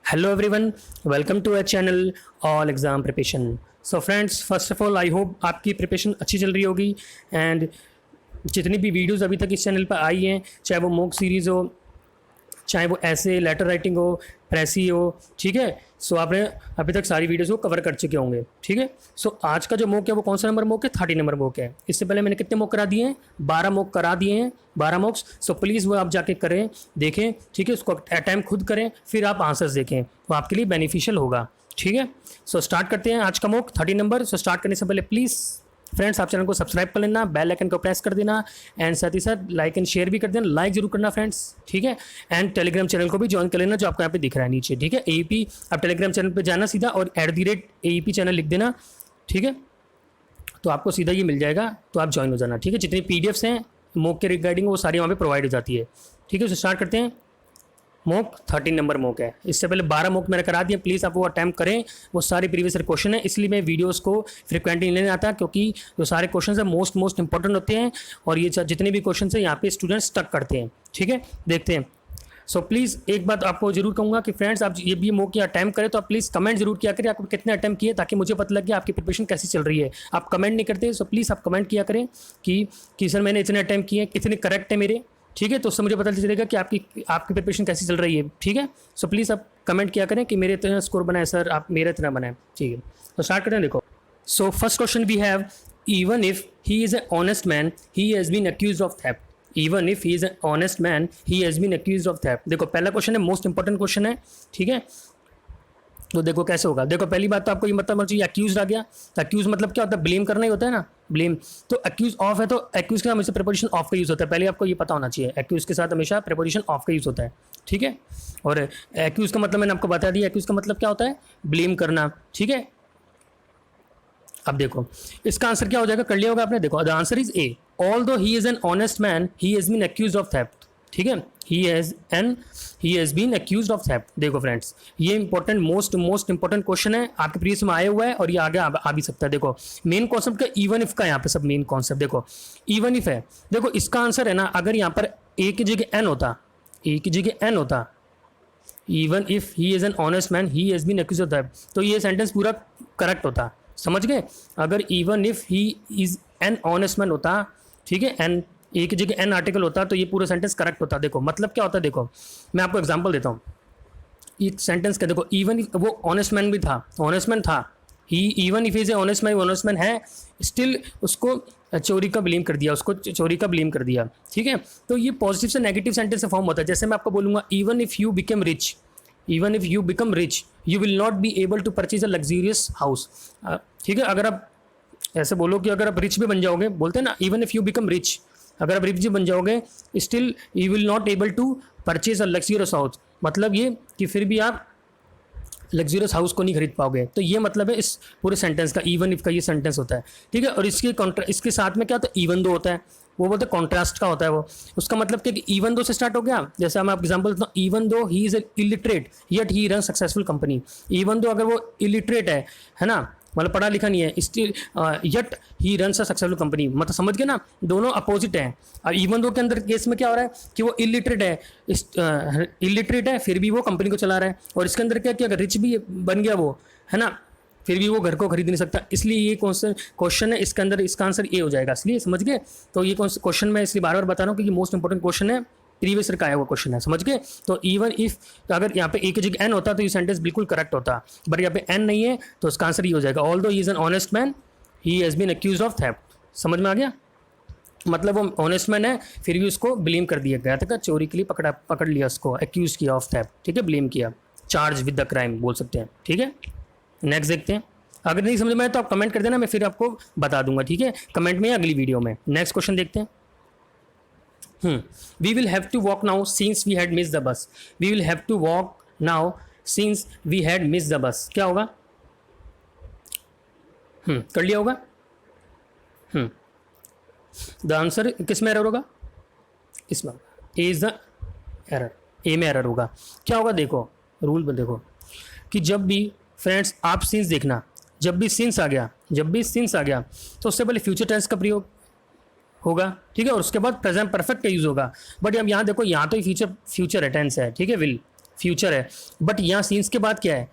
Hello everyone, welcome to our channel All Exam Preparation. So friends, first of all I hope आपकी preparation अच्छी चल रही होगी and जितनी भी वीडियोस अभी तक इस चैनल पर आई हैं, चाहे वो मॉक सीरीज़ हो, चाहे वो ऐसे लेटर राइटिंग हो, प्रेसी हो, ठीक है। सो आपने अभी तक सारी वीडियोस को कवर कर चुके होंगे, ठीक है। सो आज का जो मॉक है वो कौन सा नंबर मॉक है? 30 नंबर मॉक है। इससे पहले मैंने कितने मॉक करा दिए हैं? 12 मॉक करा दिए हैं, 12 मॉक्स। सो प्लीज़ वो आप जाके करें, देखें, ठीक है। उसको अटैम्प्ट खुद करें, फिर आप आंसर्स देखें, वो आपके लिए बेनिफिशियल होगा, ठीक है। सो स्टार्ट करते हैं आज का मॉक 30 नंबर। सो स्टार्ट करने से पहले प्लीज़ फ्रेंड्स आप चैनल को सब्सक्राइब कर लेना, बेल आइकन को प्रेस कर देना एंड साथ ही साथ लाइक एंड शेयर भी कर देना। लाइक जरूर करना फ्रेंड्स, ठीक है। एंड टेलीग्राम चैनल को भी ज्वाइन कर लेना जो आपको यहाँ पे दिख रहा है नीचे, ठीक है। एईपी आप टेलीग्राम चैनल पे जाना सीधा और @AEP चैनल लिख देना, ठीक है। तो आपको सीधा ये मिल जाएगा, तो आप ज्वाइन हो जाना, ठीक है। जितनी PDFs हैं मॉक के रिगार्डिंग वो सारी वहाँ पे प्रोवाइड हो जाती है, ठीक है। तो स्टार्ट करते हैं। मॉक 13 नंबर मॉक है। इससे पहले 12 मॉक मैंने करा दिए, प्लीज़ आप वो अटैम्प्ट करें। वो सारे प्रीवियस क्वेश्चन है, इसलिए मैं वीडियोस को फ्रिक्वेंटली लेने आता क्योंकि जो सारे क्वेश्चन है मोस्ट इंपॉर्टेंट होते हैं और ये जितने भी क्वेश्चन है यहाँ पे स्टूडेंट्स स्टक करते हैं, ठीक है। देखते हैं। सो प्लीज़ एक बात आपको जरूर कहूँगा कि फ्रेंड्स आप ये भी मॉक अटैम्प्ट करें तो आप प्लीज़ कमेंट जरूर किया करें आपको कितने अटैम्प्ट किए, ताकि मुझे पता लगे आपकी प्रिपरेशन कैसी चल रही है। आप कमेंट नहीं करते, सो प्लीज़ आप कमेंट किया करें कि सर मैंने इतने अटैम्प्ट किए, कितने करेक्ट है मेरे, ठीक है। तो उससे मुझे पता चलेगा कि आपकी प्रिपरेशन कैसी चल रही है, ठीक है। सो प्लीज़ आप कमेंट किया करें कि मेरे इतना स्कोर बनाए सर, आप मेरा इतना बनाए, ठीक है। तो स्टार्ट करते हैं। देखो, so first question we have, even if he is a honest man he has been accused of theft. Even if he is a honest man he has been accused of theft. देखो पहला question है, most important question है, ठीक है। तो देखो कैसे होगा। देखो पहली बात तो आपको ये मतलब चाहिए अक्यूज आ गया। तो अक्यूज मतलब क्या होता है? ब्लेम करना ही होता है ना, ब्लेम। तो अक्यूज ऑफ है तो अक्यूज के साथ हमेशा प्रीपोजिशन ऑफ का यूज़ होता है, पहले आपको ये पता होना चाहिए। अक्यूज के साथ हमेशा प्रीपोजिशन ऑफ का यूज़ होता है, ठीक है। और अक्यूज का मतलब मैंने आपको बता दिया, अक्यूज का मतलब क्या होता है? ब्लेम करना, ठीक है। अब देखो इसका आंसर क्या हो जाएगा, कर लिया होगा आपने। देखो the answer is A, although he is an honest man he has been accused of theft, ठीक है। He has been accused of theft. देखो फ्रेंड्स ये इंपॉर्टेंट मोस्ट इंपॉर्टेंट क्वेश्चन है, आपके प्रीवियस में आया हुआ है और ये आगे आ भी सकता है। देखो मेन कॉन्सेप्ट का इवन इफ का यहाँ पे सब मेन कॉन्सेप्ट देखो इवन इफ है। देखो इसका आंसर है ना, अगर यहाँ पर ए की जगह एन होता, ए की जगह एन होता, even if he is an honest man he has been accused of theft, तो ये सेंटेंस पूरा करेक्ट होता, समझ गए। अगर even if he is an honest man होता, ठीक है, एन ए की जगह एन आर्टिकल होता तो ये पूरा सेंटेंस करेक्ट होता। देखो मतलब क्या होता है, देखो मैं आपको एग्जांपल देता हूँ इस सेंटेंस का। देखो इवन वो ऑनेस्ट मैन भी था, ऑनेस्ट मैन था, he even if is a honest man है, स्टिल उसको चोरी का ब्लेम कर दिया, उसको चोरी का ब्लेम कर दिया, ठीक है। तो ये पॉजिटिव से नेगेटिव सेंटेंस से फॉर्म होता है। जैसे मैं आपको बोलूँगा even if you become rich, even if you become rich you will not be able to purchase a luxurious house, ठीक है। अगर आप ऐसे बोलो कि अगर आप रिच भी बन जाओगे, बोलते हैं ना even if you become rich, अगर आप रिच भी बन जाओगे still you will not able to purchase a luxurious house, मतलब ये कि फिर भी आप लग्जरियस हाउस को नहीं खरीद पाओगे। तो ये मतलब है इस पूरे सेंटेंस का, इवन इफ का ये सेंटेंस होता है, ठीक है। और इसके साथ में क्या होता है? इवन दो होता है, वो बोलते हैं कॉन्ट्रास्ट का होता है वो। उसका मतलब क्या कि इवन दो से स्टार्ट हो गया। जैसे मैं आपको एग्जांपल देता हूँ, even though he is illiterate yet he run successful company. Even though अगर वो इलिटरेट है ना, मतलब पढ़ा लिखा नहीं है, still yet he run successful company, मतलब समझ गए ना, दोनों अपोजिट हैं। और इवन दो के अंदर केस में क्या हो रहा है कि वो इलिटरेट है फिर भी वो कंपनी को चला रहा है। और इसके अंदर क्या कि अगर रिच भी बन गया वो, है ना, फिर भी वो घर को खरीद नहीं सकता। इसलिए ये क्वेश्चन है, इसके अंदर इसका आंसर ए हो जाएगा, इसलिए समझ गए। तो ये क्वेश्चन मैं इसलिए बार बार बता रहा हूँ क्योंकि मोस्ट इंपॉर्टेंट क्वेश्चन है, प्रीवियस ईयर का आया हुआ क्वेश्चन है, समझ गए। तो इवन इफ अगर यहाँ पे ए की जगह एन होता तो ये सेंटेंस बिल्कुल करेक्ट होता, बट यहाँ पे एन नहीं है तो इसका आंसर ये हो जाएगा, although he is an honest man he has been accused of theft. समझ में आ गया? मतलब वो ऑनेस्ट मैन है फिर भी उसको ब्लेम कर दिया गया था, चोरी के लिए पकड़ लिया उसको, अक्यूज किया ऑफ थेफ्ट, ठीक है, ब्लेम किया, चार्ज विद द क्राइम बोल सकते हैं, ठीक है। नेक्स्ट देखते हैं। अगर नहीं समझ में आए तो आप कमेंट कर देना, मैं फिर आपको बता दूंगा, ठीक है, कमेंट में या अगली वीडियो में। नेक्स्ट क्वेश्चन देखते हैं। We will have to walk now since we had missed the bus. We will have to walk now since we had missed the bus. क्या होगा? कर लिया होगा। द आंसर किस में एरर होगा? इसमें ए इज द एरर, ए में एरर होगा। क्या होगा? देखो रूल में देखो कि जब भी फ्रेंड्स आप सिंस देखना, जब भी सिंस आ गया तो उससे पहले फ्यूचर टेंस का प्रयोग होगा, ठीक है, और उसके बाद प्रेजेंट परफेक्ट का यूज़ होगा। बट अब यहाँ देखो, यहाँ तो फ्यूचर है, टेंस है, ठीक है, विल, फ्यूचर है, बट यहाँ सीन्स के बाद क्या है,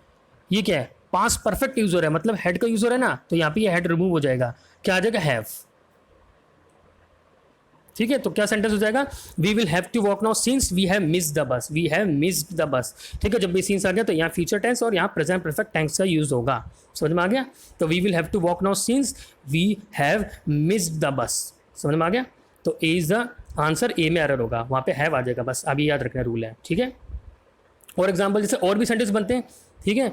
ये क्या है, पास्ट परफेक्ट यूज हो रहा है, मतलब हैड का यूज हो रहा है ना, तो यहाँ पे ये हैड रिमूव हो जाएगा, क्या आ जाएगा, हैव। ठीक है, तो क्या सेंटेंस हो जाएगा, we will have to walk now since we have missed the bus, we have missed the bus. ठीक है, जब भी सीन्स आ गया तो यहाँ फ्यूचर टेंस और यहाँ प्रेजेंट परफेक्ट टेंस का यूज होगा, समझ में आ गया। तो we will have to walk now since we have missed the bus, समझ में आ गया। तो A is the answer, A में एरर होगा, वहाँ पे हैव आ जाएगा, बस अभी याद रखना रूल है। ठीक है, और एग्जाम्पल जैसे और भी सेंटेंस बनते हैं, ठीक है,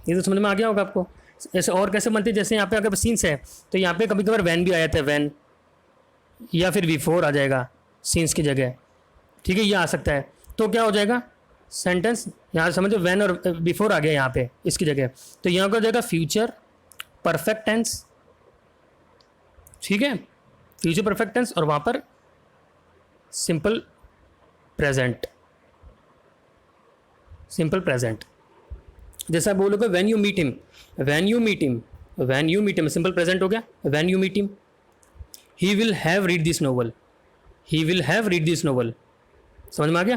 ये तो समझ में आ गया होगा आपको। जैसे और कैसे बनते हैं, जैसे यहाँ पे अगर सीन्स है तो यहाँ पे कभी कभार वैन भी आ जाता है, वैन, या फिर बिफोर आ जाएगा सीन्स की जगह। ठीक है, ये आ सकता है, तो क्या हो जाएगा सेंटेंस, यहाँ समझो वैन और बिफोर आ गया यहाँ पे इसकी जगह, तो यहाँ का हो जाएगा फ्यूचर परफेक्ट टेंस। ठीक है, फ्यूचर परफेक्ट टेंस और वहाँ पर सिंपल प्रेजेंट, सिंपल प्रेजेंट। जैसा आप बोलोगे when you meet him, when you meet him, when you meet him simple present हो गया, when you meet him. He will have read this novel, he will have read this novel, समझ में आ गया।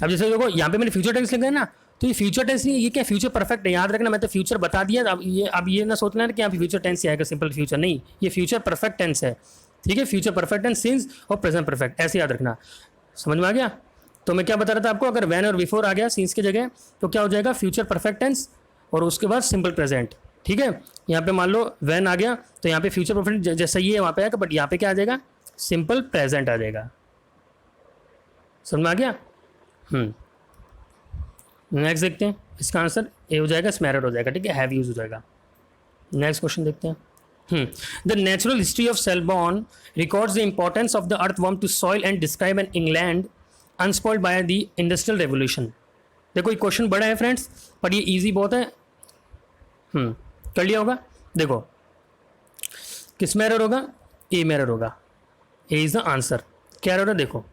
अब जैसे देखो यहाँ पे मैंने फ्यूचर टेंस लिखा है ना, तो ये फ्यूचर टेंस नहीं है, ये क्या फ्यूचर परफेक्ट है, याद रखना, मैं तो फ्यूचर बता दिया। अब ये ना सोचना है कि यहाँ पे फ्यूचर टेंस ही आएगा, सिंपल फ्यूचर नहीं, ये फ्यूचर परफेक्ट टेंस है। ठीक है, फ्यूचर परफेक्ट टेंस सिंस और प्रेजेंट परफेक्ट, ऐसे याद रखना, समझ में आ गया। तो मैं क्या बता रहा था आपको, अगर वैन और बिफोर आ गया सीन्स की जगह तो क्या हो जाएगा, फ्यूचर परफेक्ट टेंस और उसके बाद सिंपल प्रेजेंट। ठीक है, यहाँ पे मान लो वैन आ गया तो यहाँ पे फ्यूचर परफेक्ट जैसा ही है वहाँ पे आएगा, बट यहाँ पे क्या आ जाएगा, सिंपल प्रेजेंट आ जाएगा, समझ में आ गया। नेक्स्ट देखते हैं, इसका आंसर ए हो जाएगा, स्मैरर हो जाएगा। ठीक है, हैव यूज हो जाएगा। नेक्स्ट क्वेश्चन देखते हैं। The natural history of Selborne records the importance of the earthworm to soil and describe an England unspoiled by the industrial revolution. देखो ये क्वेश्चन बड़ा है फ्रेंड्स, पर ये इजी बहुत है। कर लिया होगा। देखो किस में एरर होगा, ए में एरर होगा, ए इज द आंसर। क्या एरर है देखो,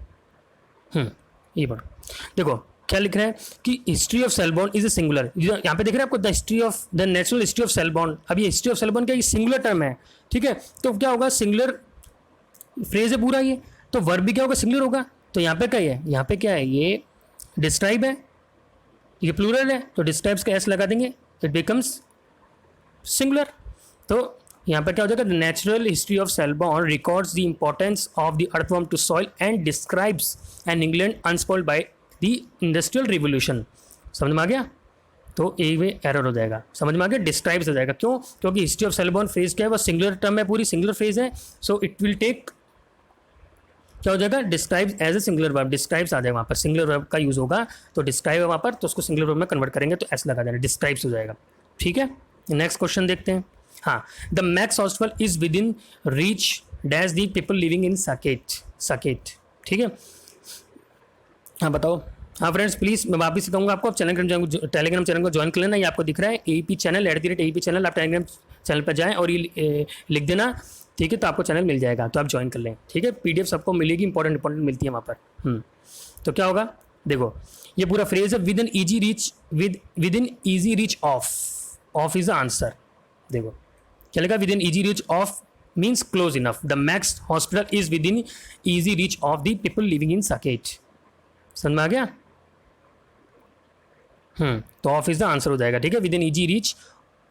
ये पढ़ो, देखो क्या लिख रहा है कि history of Selborne is a singular. यहाँ पे देख रहे हैं आपको, the history of the natural history of Selborne. अब ये हिस्ट्री ऑफ सेलबॉर्न क्या, ये सिंगुलर टर्म है। ठीक है, तो क्या होगा, सिंगुलर फ्रेज है पूरा ये, तो वर्ब भी क्या होगा, सिंगुलर होगा। तो यहाँ पे क्या है, यहाँ पे क्या है, ये डिस्क्राइब है, ये प्लूरल है, तो डिस्क्राइब्स का एस लगा देंगे, इट बिकम्स सिंगुलर। तो यहाँ पर क्या हो जाएगा, the natural history of Selborne records the importance of the earthworm to soil and describes an England unspoiled by the industrial revolution. समझ में आ गया। तो ए में एरर हो जाएगा, समझ में आ गया, डिस्क्राइब्स हो जाएगा। क्यों, क्योंकि हिस्ट्री ऑफ सेलबॉर्न फ्रेज क्या है, वो सिंगुलर टर्म है, पूरी सिंगुलर फ्रेज है। सो इट विल टेक, क्या हो जाएगा, describes as a singular verb, describes आ जाएगा वहाँ पर, सिंगुलर वर्ब का यूज होगा, तो डिस्क्राइब है वहाँ पर, तो उसको सिंगुलर वर्ब में कन्वर्ट करेंगे तो एस लगा देना, डिस्क्राइब्स हो जाएगा। ठीक है, नेक्स्ट क्वेश्चन देखते हैं। हाँ, the max hospital is with in reach dash the people living in Saket, Saket. ठीक है, हाँ बताओ। हाँ फ्रेंड्स, प्लीज़ मैं वापस कहूँगा आपको, आप टेलीग्राम चैनल को ज्वाइन कर लेना। ये आपको दिख रहा है AEP चैनल, @AEP चैनल, आप टेलीग्राम चैनल पर जाएँ और ये लिख देना। ठीक है, तो आपको चैनल मिल जाएगा, तो आप ज्वाइन कर लें। ठीक है, PDF सबको मिलेगी, इंपॉर्टेंट मिलती है वहाँ पर। तो क्या होगा, देखो ये पूरा फ्रेज है, with in easy reach, with in easy reach of, of is the answer. देखो क्या लिखा, with in easy reach of means close enough, the max hospital is with in easy reach of the people living in Saket. समझ में आ गया। तो of is the answer हो जाएगा। ठीक है, with in easy reach,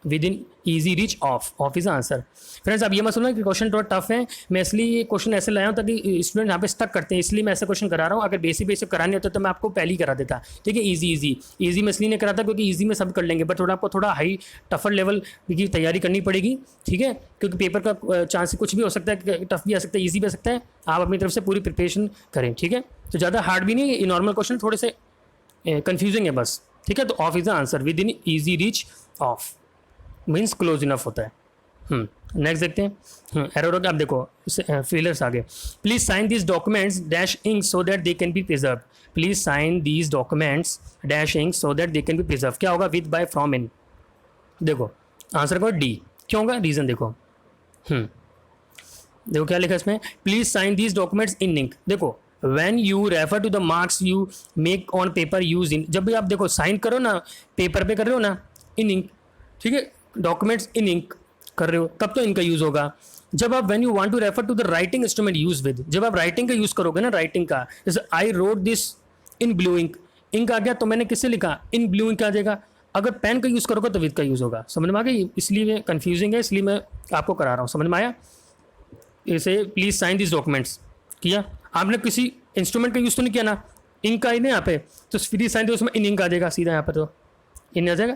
with in easy reach of is the answer. Friends अब ये मत सुनना कि क्वेश्चन थोड़ा टफ है, मैं इसलिए ये क्वेश्चन ऐसे लाया हूँ ताकि स्टूडेंट यहाँ पे स्टक करते हैं, इसलिए मैं ऐसा क्वेश्चन करा रहा हूँ। अगर बेसिक करानी होता तो मैं आपको पहले ही करा देता। ठीक है, ईजी में इसलिए नहीं कराता क्योंकि ईजी में सब कर लेंगे, बट थोड़ा आपको थोड़ा हाई टफर लेवल की तैयारी करनी पड़ेगी। ठीक है, क्योंकि पेपर का चांस कुछ भी हो सकता है, टफ भी आ सकता है, ईजी भी आ सकता है। आप अपनी तरफ से पूरी प्रिपरेशन करें। ठीक है, तो ज़्यादा हार्ड भी नहीं, ये नॉर्मल क्वेश्चन थोड़े से कन्फ्यूजिंग है बस। ठीक है, तो of is the answer, with in easy reach of means close enough होता है। नेक्स्ट देखते हैं। एरर हो गया, आप देखो फेलर्स आगे। Please sign this documents dash ink so that they can be preserve. Please sign these documents dash ink so that they can be preserve. क्या होगा, विद, बाय, फ्रॉम, इन। देखो आंसर को डी, क्यों होगा, रीजन देखो। देखो क्या लिखा इसमें, please sign these documents in ink. देखो when you refer to the marks you make on paper use in, जब भी आप देखो साइन करो ना, पेपर पे कर रहे हो ना, इन इंक। ठीक है, डॉक्यूमेंट्स इन इंक कर रहे हो, तब तो इनका यूज होगा। जब आप when you want to refer to the writing instrument use with, जब आप राइटिंग का यूज करोगे ना, राइटिंग का, जैसे I wrote this in blue ink, ink आ गया तो मैंने किससे लिखा, इन ब्लू इंक आ जाएगा। अगर पेन का यूज़ करोगे तो विद का यूज़ होगा। समझ में आ गई, इसलिए कंफ्यूजिंग है, इसलिए मैं आपको करा रहा हूँ। समझ में आया। इसे प्लीज़ साइन दिस डॉक्यूमेंट्स किया। आपने किसी इंस्ट्रूमेंट का यूज़ तो नहीं किया ना, इंक का ही नहीं यहाँ पे, तो फ्री साइन दो, उसमें इन इंक आ जाएगा सीधा यहाँ पर, तो इन आ जाएगा।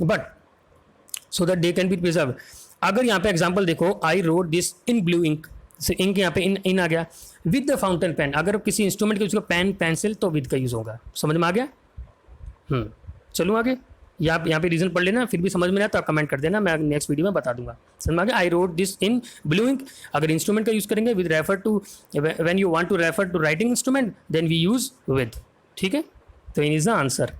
But so that they can be preserve. अगर यहाँ पे एग्जाम्पल देखो, I wrote this in blue ink, से इंक यहाँ पे इन आ गया, विद द फाउंटेन पेन। अगर किसी इंस्ट्रूमेंट के यूज पेन पेंसिल तो विद का यूज़ होगा। समझ में आ गया। चलूँ आगे, या आप यहाँ पे रीजन पढ़ लेना, फिर भी समझ में आया तो आप कमेंट कर देना, मैं नेक्स्ट वीडियो में बता दूंगा। समझ में आ गया। I wrote this in blue ink, अगर इंस्ट्रूमेंट का यूज़ करेंगे with refer to, when you want to refer to writing instrument then we use with. ठीक है, तो in is the answer,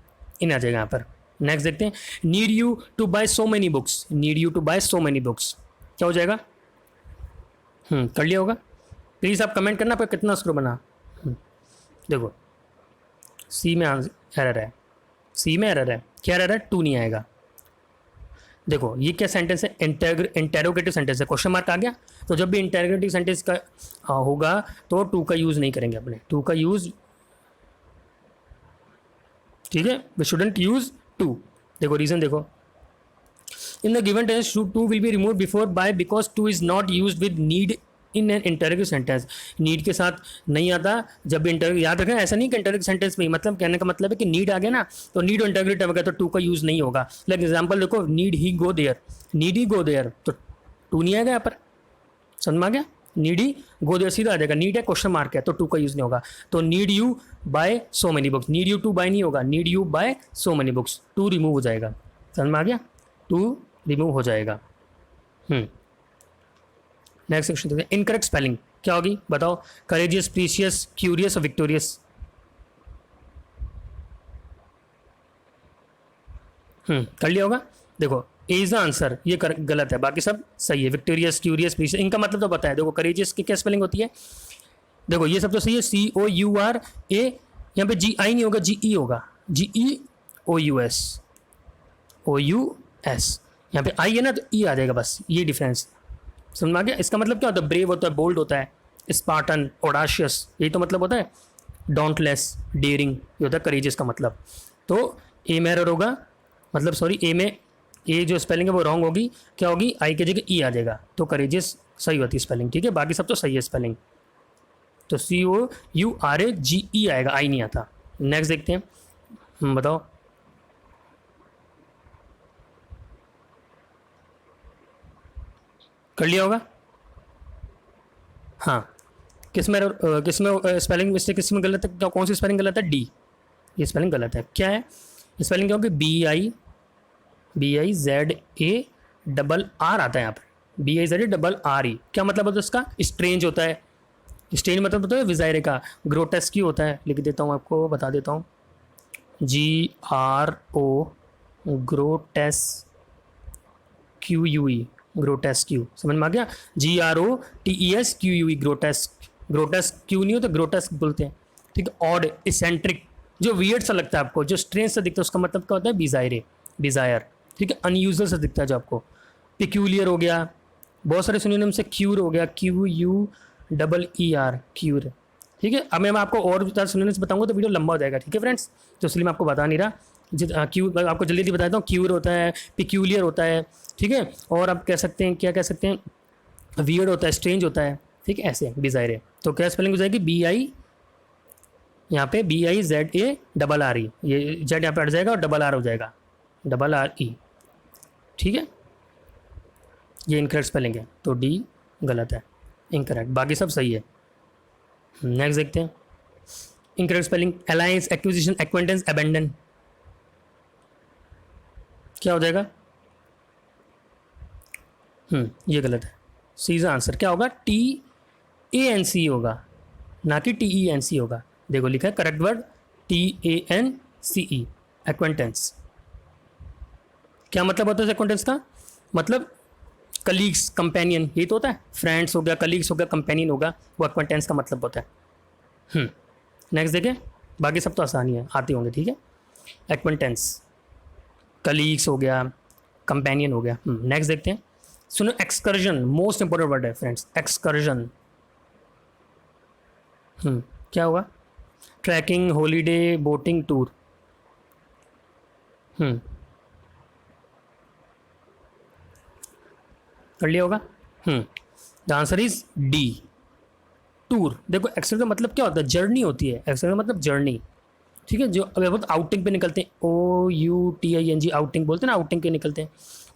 in आ जाएगा यहाँ पर। नेक्स्ट देखते हैं, need you to buy so many books, need you to buy so many books क्या हो जाएगा। कर लिया होगा। प्लीज़ आप कमेंट करना पर कितना स्क्रू बना। देखो सी में एरर है, सी में एरर है। क्या एरर है, 2 नहीं आएगा। देखो ये क्या सेंटेंस है, इंटेरोगेटिव सेंटेंस है, क्वेश्चन मार्क आ गया। तो जब भी इंटेरोगेटिव सेंटेंस का होगा तो 2 का यूज़ नहीं करेंगे अपने, 2 का यूज़, ठीक है, वी शुडंट यूज़ 2। देखो रीज़न देखो, in the given tense 2 will be remove before buy because 2 is not use with need in an interrogative sentence. Need के साथ नहीं आता जब भी इंटरोगेटिव, याद रखें ऐसा नहीं कि इंटरोगेटिव सेंटेंस में, मतलब कहने का मतलब है कि नीड आ गया ना, तो नीड और इंटरोगेटिव आ गया तो 2 का यूज़ नहीं होगा। लाइक एग्जाम्पल देखो, need he go there, need he go there, तो 2 नहीं आएगा यहाँ पर। समझ में आ गया, नीड ही गो देयर सीधा आ जाएगा, नीड है क्वेश्चन मार्क है तो 2 का यूज़ नहीं होगा। तो need you buy so many books, need you to buy नहीं होगा, need you buy so many books, 2 remove हो जाएगा। समझ में आ गया, 2 रिमूव हो जाएगा। नेक्स्ट क्वेश्चन देखते हैं, इनकरेक्ट स्पेलिंग क्या होगी बताओ। करेजियस, प्रीशियस, क्यूरियस और विक्टोरियस। कर लिया होगा। देखो ए इज द आंसर, ये गलत है, बाकी सब सही है। विक्टोरियस, क्यूरियस, प्रीशियस, इनका मतलब तो बताया। देखो करेजियस की क्या स्पेलिंग होती है, देखो ये सब तो सही है, COURA, यहाँ पे GI नहीं होगा, GE होगा, GEOUS, OUS, यहाँ पे आई है ना तो ई आ जाएगा, बस ये डिफरेंस। समझ में आ गया। इसका मतलब क्या होता है, ब्रेव होता है, बोल्ड होता है, स्पार्टन, ऑडाशियस, यही तो मतलब होता है। डोंटलेस, डेयरिंग, ये होता है करेजियस का मतलब। तो ए में एरर होगा, मतलब सॉरी, ए में ए जो स्पेलिंग है वो रॉन्ग होगी। क्या होगी, आई की जगह ई आ जाएगा, तो करेजियस सही होती है स्पेलिंग। ठीक है, बाकी सब तो सही है स्पेलिंग। तो COURAGE आएगा, आई नहीं आता। नेक्स्ट देखते हैं, बताओ। कर लिया होगा। हाँ, किस में स्पेलिंग मिस्टेक, किस में गलत है, कौन सी स्पेलिंग गलत है, डी, ये स्पेलिंग गलत है। क्या है स्पेलिंग, क्या होगी, BIZARR आता है यहाँ पर, BIZARRE। क्या मतलब होता है उसका, स्ट्रेंज होता है, स्ट्रेंज मतलब होता है विजायरे का, ग्रोटेस्की होता है, लिख देता हूँ आपको, बता देता हूँ, GRO GROTESQUE, ग्रोटेस्क्यू। समझ में आ गया, GROTESQUE, ग्रोटेस्क क्यू नहीं होता, ग्रोटेस्क बोलते हैं। ठीक है, ऑड, इसेंट्रिक, जो वियर्ड सा लगता है आपको, जो स्ट्रेंज सा दिखता है, उसका मतलब क्या होता है, डिज़ायर। ठीक है, अनयूजुअल सा दिखता है जो आपको। पिक्यूलियर हो गया, बहुत सारे सिनोनिम से, क्यूर हो गया, QUER, क्यूर। ठीक है, अब मैं आपको और ज़्यादा सिनोनिम्स बताऊंगा तो वीडियो लंबा हो जाएगा। ठीक है फ्रेंड्स, तो इसलिए मैं आपको बता नहीं रहा। आपको जल्दी जल्दी बताता हूँ। क्यूर होता है, पिक्यूलियर होता है, ठीक है, और आप कह सकते हैं, क्या कह सकते हैं, वियर्ड होता है, स्ट्रेंज होता है। ठीक है, ऐसे डिज़ायरे। तो क्या स्पेलिंग हो जाएगी, BI, यहाँ पे BIZARRE, ये जेड यहाँ पे हट जाएगा और डबल R हो जाएगा, RRE। ठीक है, ये इनकरेक्ट स्पेलिंग है, तो D गलत है, इनकरेक्ट, बाकी सब सही है। नेक्स्ट देखते हैं, incorrect spelling, alliance, acquisition, acquaintance, abandon, क्या हो जाएगा, ये गलत है, सीधा आंसर क्या होगा, TANC होगा, ना कि TENC होगा। देखो लिखा है करेक्ट वर्ड, TANCE, एक्वेंटेंस। क्या मतलब होता है एक्वेंटेंस का, मतलब कलीग्स, कंपेनियन, यही तो होता है, फ्रेंड्स हो गया, कलीग्स हो गया, कंपेनियन होगा, वो एक्वेंटेंस का मतलब होता है। नेक्स्ट देखें, बाकी सब तो आसानी है, आती होंगे। ठीक है, एक्वेंटेंस, कलीग्स हो गया, कंपेनियन हो गया। नेक्स्ट देखते हैं, सुनो, एक्सकर्जन, मोस्ट इंपॉर्टेंट वर्ड है फ्रेंड्स, एक्सकर्जन। क्या होगा, ट्रैकिंग, हॉलीडे, बोटिंग, टूर। कर लिया होगा। The answer is D, tour. देखो एक्सकर्शन का मतलब क्या होता है, जर्नी होती है, एक्सकर्शन का मतलब जर्नी, ठीक है। जो अब बहुत आउटिंग पे निकलते हैं, OUTING, आउटिंग बोलते हैं ना, आउटिंग पे निकलते हैं।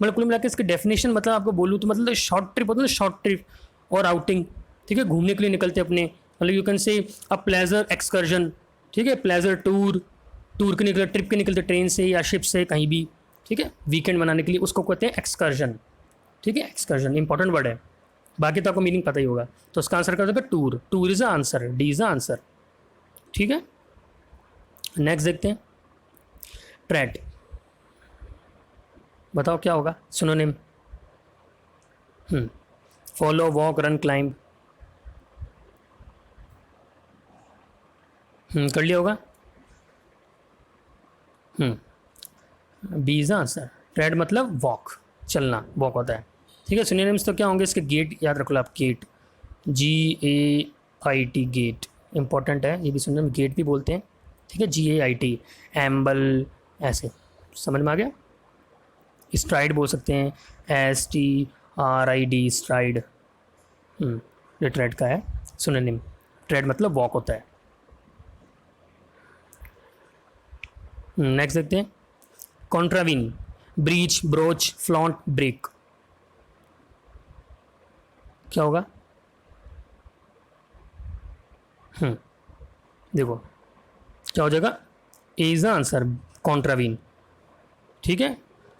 मतलब कुल मिलाकर इसकी डेफिनेशन मतलब आपको बोलूँ तो मतलब शॉर्ट ट्रिप होता है ना, शॉर्ट ट्रिप और आउटिंग, ठीक है, घूमने के लिए निकलते हैं अपने, मतलब you can say a pleasure excursion, ठीक है, प्लेजर टूर, टूर के निकले, ट्रिप के निकलते ट्रेन से या शिप से कहीं भी, ठीक है, वीकेंड मनाने के लिए, उसको कहते हैं एक्सकर्जन, ठीक है, एक्सकर्जन इंपॉर्टेंट वर्ड है। बाकी तो आपको मीनिंग पता ही होगा। तो उसका आंसर कर देगा tour, tour is the answer, D is the answer, ठीक है। नेक्स्ट देखते हैं, ट्रेड, बताओ क्या होगा synonym. Follow, walk, run, climb. कर लिया होगा। बी इज आंसर, ट्रेड मतलब वॉक, चलना, वॉक होता है, ठीक है। सिनोनिम्स तो क्या होंगे इसके, गेट याद रखो आप, गेट, GAIT, गेट इंपॉर्टेंट है, ये भी सिनोनिम, गेट भी बोलते हैं, ठीक है, GAIT, एम्बल, ऐसे, समझ में आ गया। स्ट्राइड बोल सकते हैं, STRID, स्ट्राइड, ये ट्रेड का है सिनोनिम, ट्रेड मतलब वॉक होता है। नेक्स्ट देखते हैं, contravene, breach, broach, flaunt, break, क्या होगा। देखो क्या हो जाएगा, A is the answer, contravene, ठीक है।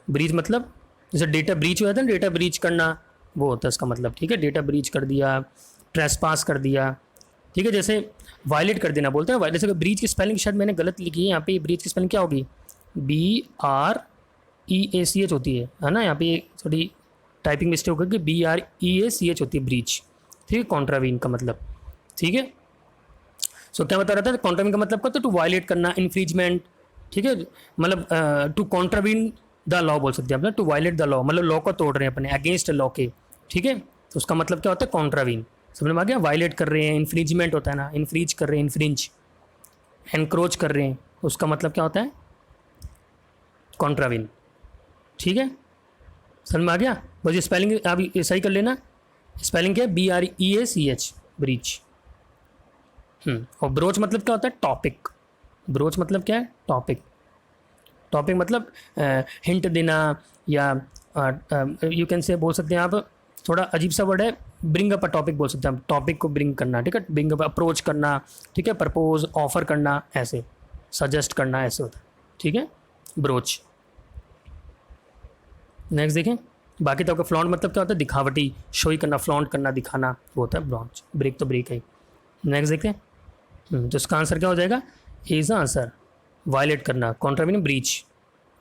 ब्रीच मतलब जैसे डेटा ब्रीच हुआ था ना, डेटा ब्रीच करना, वो होता है इसका मतलब, ठीक है, डेटा ब्रीच कर दिया, ट्रेसपास कर दिया, ठीक है, जैसे वायलेट कर देना बोलते हैं। जैसे ब्रीच की स्पेलिंग शायद मैंने गलत लिखी है यहाँ पे, ब्रीच की स्पेलिंग क्या होगी, BREACH होती है ना, यहाँ पे थोड़ी टाइपिंग मिस्टेक होगा कि BREACH होती है ब्रीच, ठीक है, कॉन्ट्रावीन का मतलब, ठीक है। सो क्या बता रहा था, कॉन्ट्रावीन का मतलब क्या होता है, टू वायलेट करना, इन्फ्रीजमेंट, ठीक है, मतलब टू कॉन्ट्रावीन द लॉ बोल सकते हैं अपना, टू वायलेट द लॉ, मतलब लॉ को तोड़ रहे हैं अपने, अगेंस्ट लॉ के, ठीक है। तो उसका मतलब क्या होता है, कॉन्ट्रावीन, समझ में आ गया। वायलेट कर रहे हैं, इन्फ्रीजमेंट होता है ना, इन्फ्रीज कर रहे हैं, इन्फ्रिंज, एनक्रोच कर रहे हैं, उसका मतलब क्या होता है, कॉन्ट्रावीन, ठीक है, समझ में आ गया। बस ये स्पेलिंग आप सही कर लेना, स्पेलिंग क्या है, BREACH, ब्रीच। और ब्रोच मतलब क्या होता है, टॉपिक, ब्रोच मतलब क्या है, टॉपिक, टॉपिक मतलब हिंट देना, या यू कैन से बोल सकते हैं आप, थोड़ा अजीब सा वर्ड है, ब्रिंग अप अ टॉपिक बोल सकते हैं आप, टॉपिक को ब्रिंग करना, ठीक है, ब्रिंग अप, अप्रोच करना, ठीक है, प्रपोज, ऑफर करना, ऐसे सजेस्ट करना, ऐसे होता है, ठीक है, ब्रोच। नेक्स्ट देखें, बाकी तो आपका फ्लॉन्ट मतलब क्या होता है, दिखावटी, शोई करना, फ्लॉन्ट करना, दिखाना, वो होता है ब्रॉन्च, ब्रेक तो ब्रेक है। नेक्स्ट देखते हैं, तो इसका आंसर क्या हो जाएगा, इज आंसर, वायलेट करना, कॉन्ट्रावीन, ब्रीच,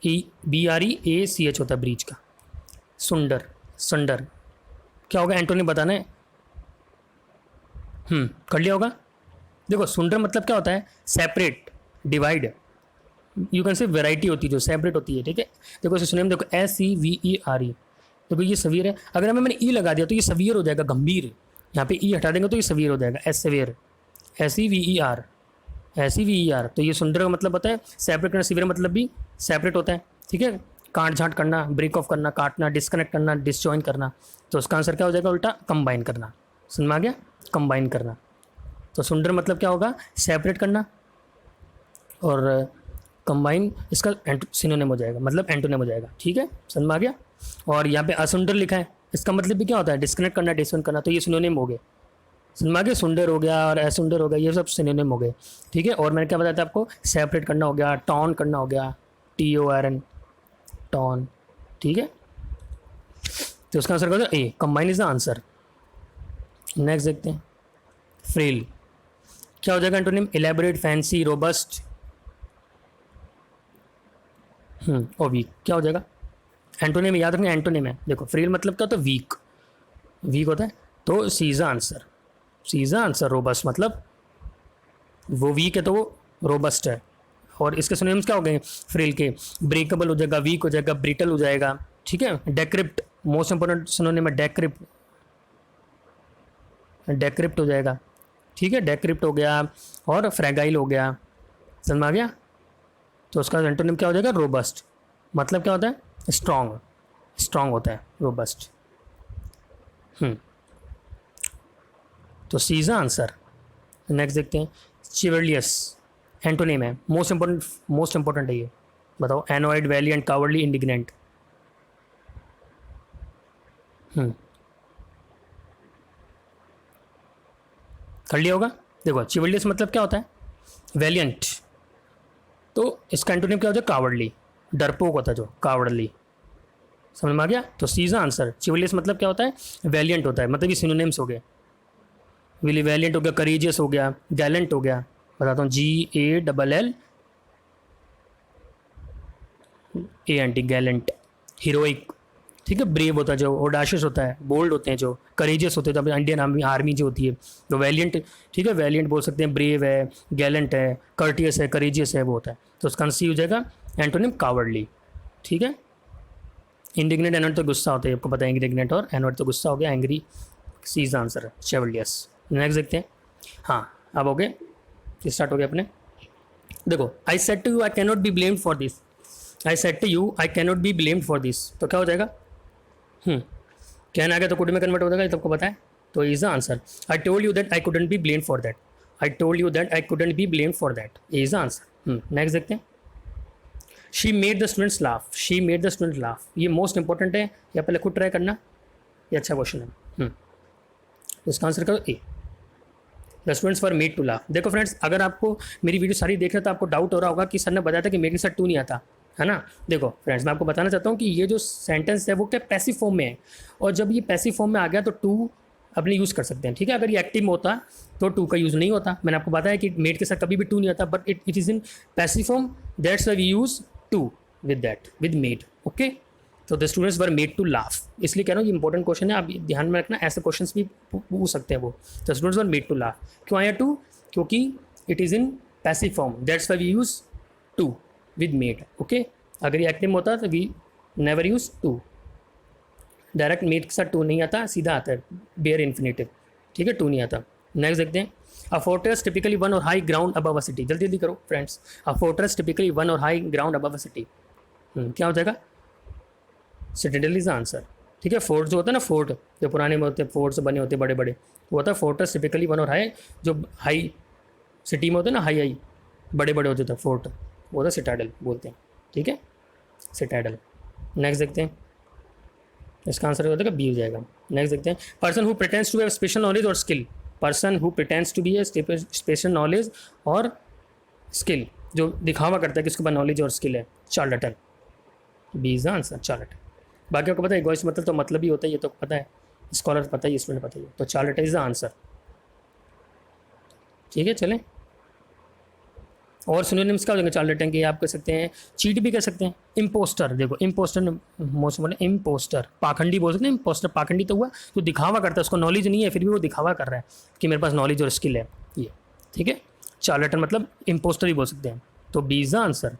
BREACH होता है ब्रीच का। सुंडर, संडर क्या होगा, एंटोनी बताना है। कर लिया होगा। देखो सुंडर मतलब क्या होता है, separate, divide, you can say variety होती है जो सेपरेट होती है, ठीक है। देखो इसे सुनिए, देखो SEVERE, देखो ये सवियर है, अगर हमें मैंने ई लगा दिया तो ये सवियर हो जाएगा, गंभीर, यहाँ पे ई हटा देंगे तो ये सवियर हो जाएगा, SEVER, SEVER, तो ये सुंदर का मतलब होता है सेपरेट करना, सीवियर मतलब भी सेपरेट होता है, ठीक है, काट झाट करना, ब्रेक ऑफ करना, काटना, डिस्कनेक्ट करना, डिसजॉइन करना। तो उसका आंसर क्या हो जाएगा, उल्टा कंबाइन करना, समझ में आ गया, कंबाइन करना। तो सुंदर मतलब क्या होगा, सेपरेट करना, और कंबाइन इसका सिनोनिम हो जाएगा, मतलब एंटोनिम हो जाएगा, ठीक है, समझ में आ गया। और यहाँ पे असुंदर लिखा है, इसका मतलब भी क्या होता है, डिस्कनेक्ट करना, डिसजॉइन करना, तो ये सिनोनिम हो गए, समझ में आ गया, सुंदर हो गया और असुंदर हो गया, ये सब सिनोनिम हो गए, ठीक है। और मैंने क्या बताया था आपको, सेपरेट करना हो गया, टॉन करना हो गया, TORN, टॉन, ठीक है। तो उसका आंसर क्या, A, combine is the answer. Next देखते हैं, फ्रेल क्या हो जाएगा एंटोनिम, इलेबोरेट, फैंसी, रोबस्ट, और वीक क्या हो जाएगा, एंटोनिम याद रखना, एंटोनिम है, देखो फ्रेल मतलब क्या होता है, वीक, वीक होता है, तो C is the answer, C is the answer. Robust मतलब वो वीक है तो वो रोबस्ट है। और इसके सिनोनिम्स क्या हो गए फ्रेल के, ब्रेकेबल हो जाएगा, वीक हो जाएगा, ब्रिटल हो जाएगा, ठीक है, डेक्रिप्ट, मोस्ट इंपोर्टेंट सिनोनिम है डेक्रिप्ट, डेक्रिप्ट हो जाएगा, ठीक है, डेक्रिप्ट हो गया और फ्रैगाइल हो गया, समझ में आ गया। तो उसका एंटोनिम क्या हो जाएगा, रोबस्ट। मतलब क्या होता है, स्ट्रॉन्ग, स्ट्रॉन्ग होता है रोबस्ट। तो सी इज आंसर। नेक्स्ट देखते हैं, चिवर्लियस एंटोनिम है, मोस्ट इंपॉर्टेंट है ये, बताओ। Annoyed, valiant, cowardly, indignant. कर लिया होगा। देखो चिवर्लियस मतलब क्या होता है, वैलियंट, तो इसका एंटोनिम क्या होता है, कावर्डली, डरपोक होता है जो, कावर्डली, समझ में आ गया। तो सी इज आंसर। चिवर्लियस मतलब क्या होता है, वैलियंट होता है, मतलब ये सिनोनिम्स हो गए। विली वैलियंट हो गया, करेजियस हो गया, गैलेंट हो गया, बताता हूँ, GALLANT, गैलेंट, हीरोइक, ठीक है, ब्रेव होता है जो, ओडाशियस होता है, बोल्ड होते हैं जो, करेजियस होते हैं तो इंडियन आर्मी जो होती है, तो वैलियंट, ठीक है, वैलियंट बोल सकते हैं, ब्रेव है, गैलेंट है, कर्टियस है, करेजियस है, वो होता है। तो उसका सी हो जाएगा एंटोनिम, कावर्डली, ठीक है। इंडिग्नेंट, एनवर्ड तो गुस्सा होता है, आपको पता है, इंडिग्नेंट और एनवर्ड तो गुस्सा हो गया, angry, C is answer, chivalrous. Next देखते हैं। हाँ अब हो गए, स्टार्ट हो गया अपने। देखो, I said to you I cannot be blamed for this, I said to you I cannot be blamed for this, तो क्या हो जाएगा, कहना आ गया तो कुड में कन्वर्ट हो जाएगा, ये तो आपको पता है। तो is the answer. I told you that I couldn't B blamed for that, I told you that I couldn't B blamed for that, is the answer. Next देखते हैं, she made the students laugh, she made the student laugh, ये most important है, या पहले खुद try करना, ये अच्छा क्वेश्चन है। इसका आंसर करो A, the students were made to laugh. देखो फ्रेंड्स, अगर आपको मेरी वीडियो सारी देख रहे तो आपको डाउट हो रहा होगा कि सर ने बताया था कि मेरे साथ टू नहीं आता, है ना। देखो फ्रेंड्स, मैं आपको बताना चाहता हूँ कि ये जो सेंटेंस है वो क्या पैसिव फॉर्म में है, और जब ये पैसिव फॉर्म में आ गया तो टू अपने यूज़ कर सकते हैं, ठीक है। अगर ये एक्टिव में होता तो टू का यूज़ नहीं होता। मैंने आपको बताया कि मेड के साथ कभी भी टू नहीं आता, but it is in passive form, that's we use to with that, with made, okay. तो the students were made to laugh, इसलिए कह रहा हूँ ये इंपॉर्टेंट क्वेश्चन है, आप ध्यान में रखना, ऐसे क्वेश्चन भी पूछ सकते हैं वो। The students were made to laugh, क्यों आया टू, क्योंकि it is in passive form, that's why we use to with made, okay. अगर ये एक्टिव में होता तो we never use to, direct made के साथ टू नहीं आता, सीधा आता है बेयर इन्फिनेटिव, ठीक है, टू नहीं आता। नेक्स्ट देखते हैं, अ फोर्ट्रेस टिपिकली वन और हाई ग्राउंड अबव अ सिटी, जल्दी जल्दी करो फ्रेंड्स। अ फोर्ट्रेस टिपिकली वन और हाई ग्राउंड अबव अ सिटी, क्या हो जाएगा, सिटाडेल इज आंसर, ठीक है। फोर्ट जो होता है ना, फोर्ट जो पुराने में होते हैं, फोर्ट से बने होते हैं बड़े बड़े, वो होता है फोर्ट्रेस टिपिकली वन और हाई, जो हाई सिटी में होते हैं ना, हाई हाई बड़े बड़े होते थे फोर्ट, वो होता है सिटाडेल बोलते हैं, ठीक है, सिटाडेल। नेक्स्ट देखते हैं, इसका आंसर होता है बी हो जाएगा। नेक्स्ट देखते हैं, person who pretends to have special knowledge और skill, person who pretends to be a special knowledge और स्किल, जो दिखावा करता है कि उसके पास नॉलेज और स्किल है, charlatan, B is the answer, charlatan. बाकी आपको पता है इगोइस्ट मतलब तो मतलब ही होता है, ये तो पता है, स्कॉलर पता है, स्टूडेंट पता है, तो चार्लटन इज द आंसर, ठीक है। चलें, और सिनोनिम्स क्या हो जाएंगे चार्लटन के, आप कह सकते हैं, चीट भी कह सकते हैं, इम्पोस्टर, देखो इम्पोस्टर मोस्ट बोले, इम्पोस्टर, पाखंडी बोल सकते हैं, इम्पोस्टर पाखंडी तो हुआ तो दिखावा करता है, उसको नॉलेज नहीं है फिर भी वो दिखावा कर रहा है कि मेरे पास नॉलेज और स्किल है, ये, ठीक है। चार्लटन मतलब इम्पोस्टर ही बोल सकते हैं, तो B is the answer,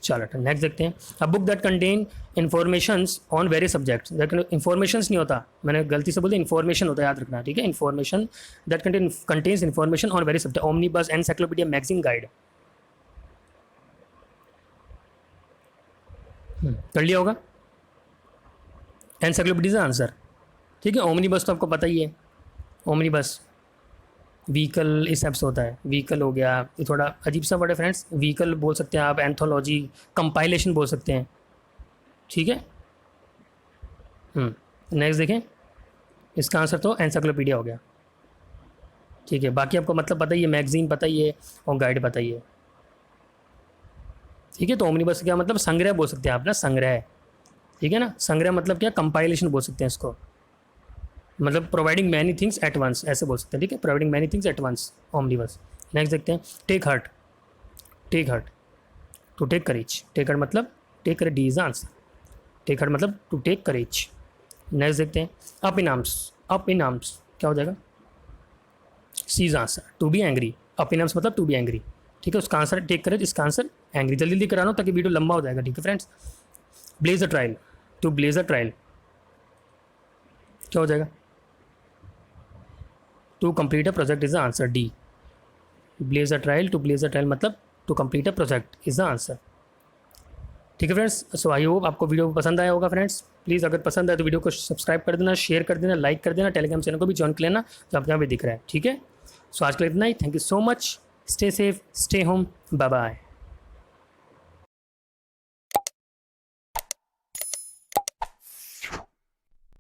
charlatan. Next देखते हैं, a book that contain informations on various subjects, लेकिन इन्फॉर्मेशंस नहीं होता, मैंने गलती से बोल दिया, इन्फॉर्मेशन होता है, याद रखना, ठीक है। Information that contains information on various subject, omnibus, encyclopedia, magazine, guide, कर लिया होगा, एनसाइक्लोपीडिया आंसर, ठीक है। ओमनीबस तो आपको पता ही है, ओमनीबस व्हीकल इस टाइप से होता है, व्हीकल हो गया, ये थोड़ा अजीब सा वर्ड है फ्रेंड्स, व्हीकल बोल सकते हैं आप, एंथोलॉजी, कंपाइलेशन बोल सकते हैं, ठीक है। नेक्स्ट देखें, इसका आंसर तो एनसाइक्लोपीडिया हो गया, ठीक है। बाकी आपको मतलब पता ही है, मैगजीन पता ही है और गाइड पता ही है, ठीक है। तो ओमनीबस क्या मतलब, संग्रह बोल सकते हैं आप ना, संग्रह, ठीक है ना। संग्रह मतलब क्या, कंपाइलेशन बोल सकते हैं इसको, मतलब providing many things at once, ऐसे बोल सकते हैं, ठीक है, providing many things at once, omnibus. Next देखते हैं, take heart, take heart, to take courage, take heart मतलब take courage, D is answer, take heart मतलब टू टेक करेज। नेक्स्ट देखते हैं, up in arms, up in arms क्या हो जाएगा, C is answer, to be angry, up in arms मतलब to be angry, ठीक है। उसका आंसर टेक करेज, इसका आंसर एंग्री, जल्दी जल्दी करा रहा हूँ ताकि वीडियो लंबा हो जाएगा, ठीक है friends. Blaze a trial, to blaze a trial क्या हो जाएगा, to complete a project is the answer. D, blaze a trial, to blaze a trial मतलब to complete a project is the answer. ठीक है फ्रेंड्स, सो आई होप आपको video पसंद आया होगा फ्रेंड्स। प्लीज़ अगर पसंद आए तो वीडियो को सब्सक्राइब कर देना, शेयर कर देना, लाइक कर देना, टेलीग्राम चैनल को भी ज्वाइन कर लेना जो आपके यहाँ पे दिख रहा है। ठीक है, सो आज के लिए इतना ही। Thank you so much, stay safe, stay home, bye bye.